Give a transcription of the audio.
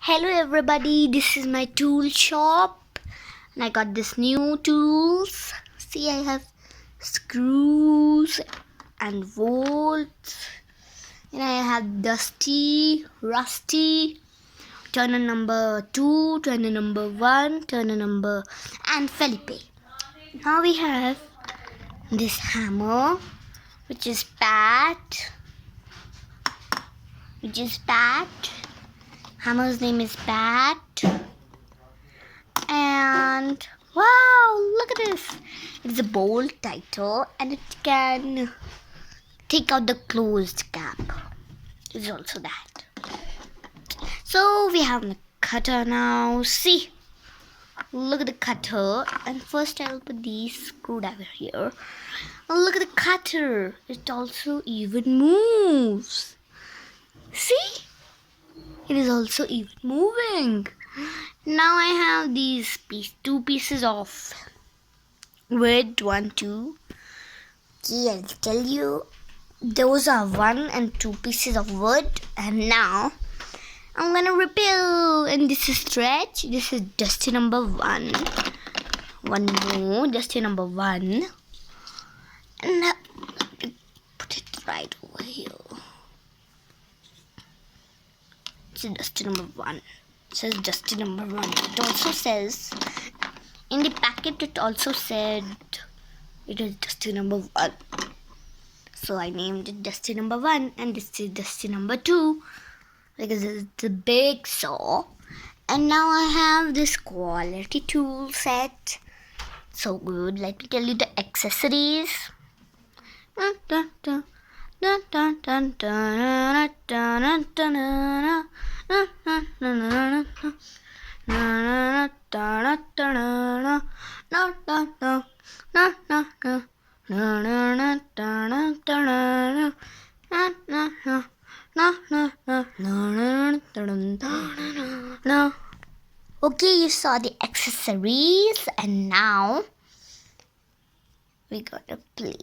Hello everybody, this is my tool shop and I got this new tools. See, I have screws and bolts and I have dusty, rusty, turner number 2, turner number 1, turner number and Felipe. Now we have this hammer which is Pat. Hammer's name is Pat. And wow, look at this. It's a bolt tighter and it can take out the closed cap. It's also that. So we have the cutter now. See, look at the cutter. And first I will put the screwdriver here. And look at the cutter. It also even moves. See? It is also even moving. Now I have these two pieces of wood, 1, 2. Okay, I'll tell you. Those are 1 and 2 pieces of wood. And now I'm gonna repeal. And this is stretch. This is dusty number 1. One more, dusty number 1. And now put it right over here. Dusty number 1. It says dusty number 1. It also says in the packet, it also said it is dusty number 1. So I named it dusty number 1 and this is dusty number 2 because it's the big saw. And now I have this quality tool set. So good. Let me tell you the accessories. Okay, you saw the accessories and now we gotta play.